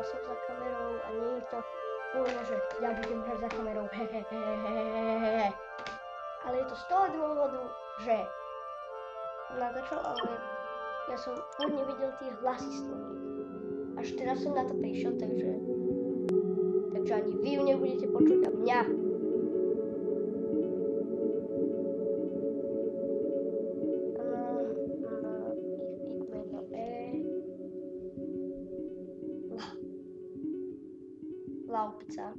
som za kamerou a nie je to úplne, že ja budem hrať za kamerou, hehehehehehehe. Ale je to z toho dôvodu, že som natáčal, ale ja som furt nevidel tie hlasy slovík. Až teraz som na to prišiel, takže ani vy ju nebudete počuť a mňa. Laupca.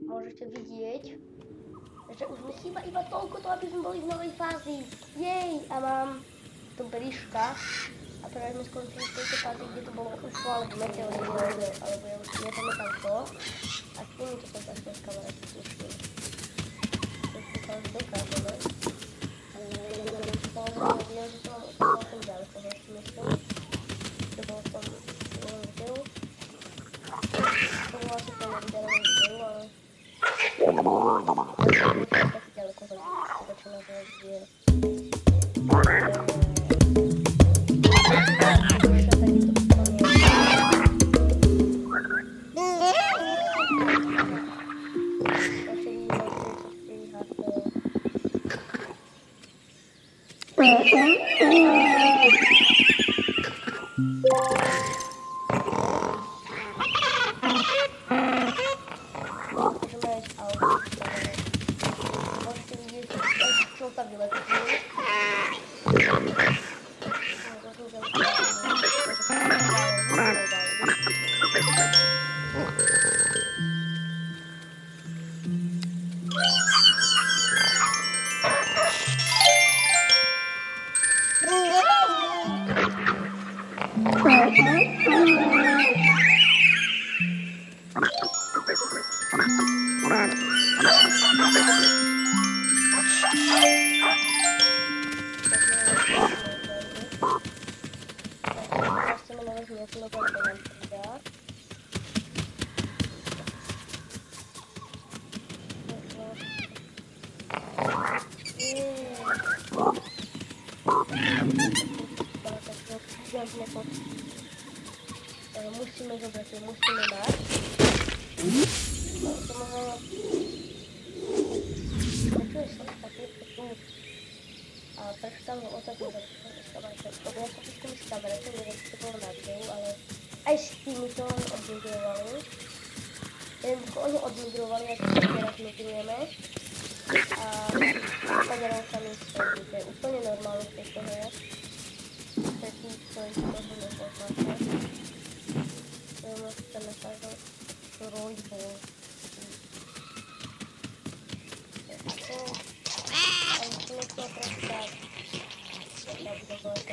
Môžete vidieť, že už mi chýba iba toľko to, aby sme boli v novej fázi. Jej! A mám tu briška. A práve sme skončili v tejto fázi, kde to bolo už ale v meteoríne, alebo ja už nepamätám to. A s týmito sa začne s kamerou tuším. To sa už dokážeme. Samozrejme, viem, že to mám celkom ďaleko, že si myslím. To bolo v tom videu. To bolo asi v tom videovom videu, ale... Taký ďaleko, že to začína zvojať, kde... Musíme zobrať, musíme dať. Počuje sa také tu. A prečo tam ho otaknú s kameretou? Ja sa pustím s kameretou, neviem, či to bolo na videu, ale aj s týmito oni odmigrovali. Jednoducho oni odmigrovali, ako sa teraz migrujeme. A pozeral sa mi späť, to je úplne normálne v tejto hre. Pre tých, ktorí to možno nepoznáte. Chceme sa to trojbol. A musíme to prestať. Ja budem povedať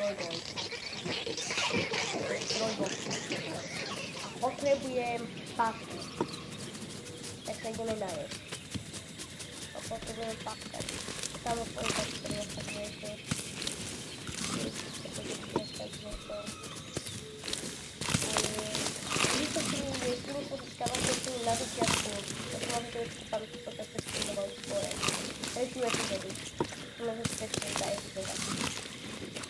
trojbol. A potrebujem papku. Tak sa ideme najesť. A potrebujem papkať. Samozrejme, tak ktorý ja sa dnejšie. Na začiatku, to som vám trošku tam toto preskúmoval skôr. Tretiu epizódu. To môžem si preskúmiť tá epizóda.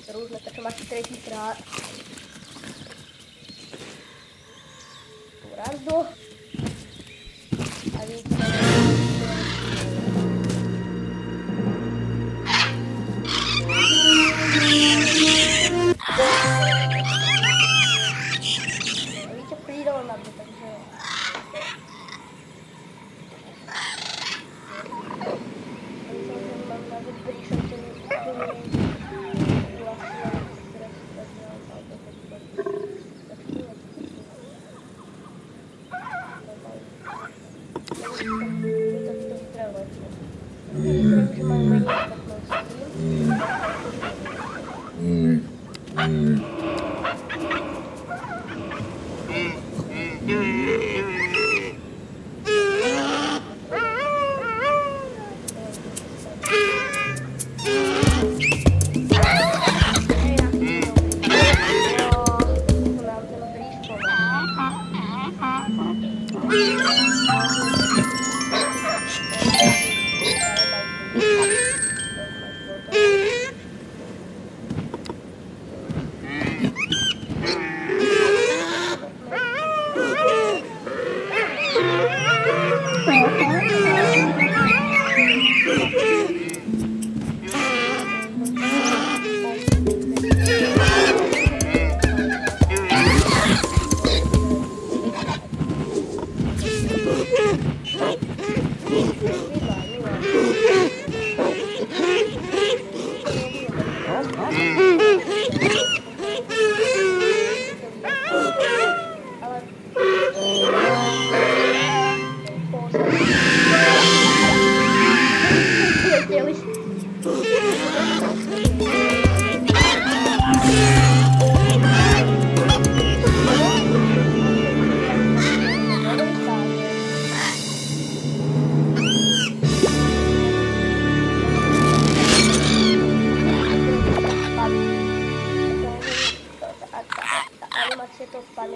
Ktorú už natáčam asi tretíkrát. Tu razdo. A vidíte, prídol na to, takže...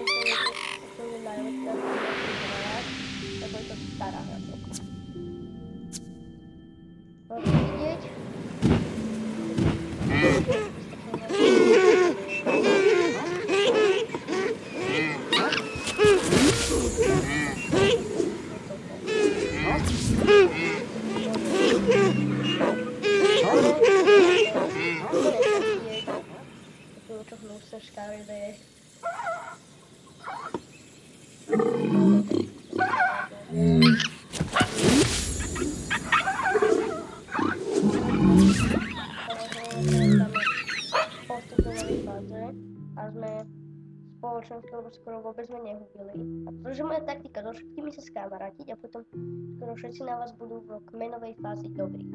úplne najlepšia hra, lebo je to stará hra. Môžete vidieť. Niečo hnusné, škaredé. Postupovali fáze a sme spoločnosť, ktorú skoro vôbec sme nehubili. A pretože moja taktika, so všetkými sa skamarátiť a potom skoro všetci na vás budú v kmenovej fázi dobrí.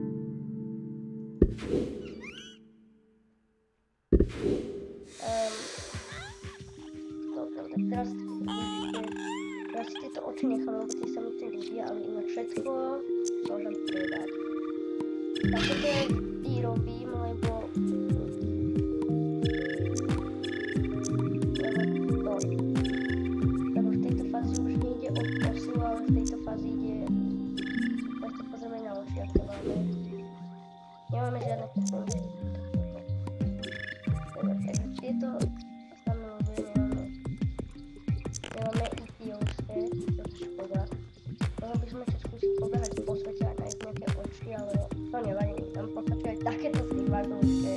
Dobre, tak teraz si tieto oči nechám, lebo tie sa mi tu ľudia, ale inak všetko môžem predať. Takéto vždy robím, lebo v tejto fázi už nejde o silu, ale v tejto fázi ide, tak sa pozrieme na oči, ako máme. Nemáme žiadne pochody. Takže tieto znamená, nemáme IT-ovské, to je škoda. Mohol by sme sa skúsiť pobehať po svete a nájsť nejaké oči, ale to nevadí, tam v podstate aj takéto snívačovské.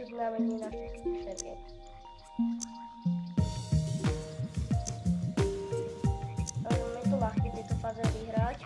Znamení našich zkušení. Je to ľahké tieto fáze vyhrať.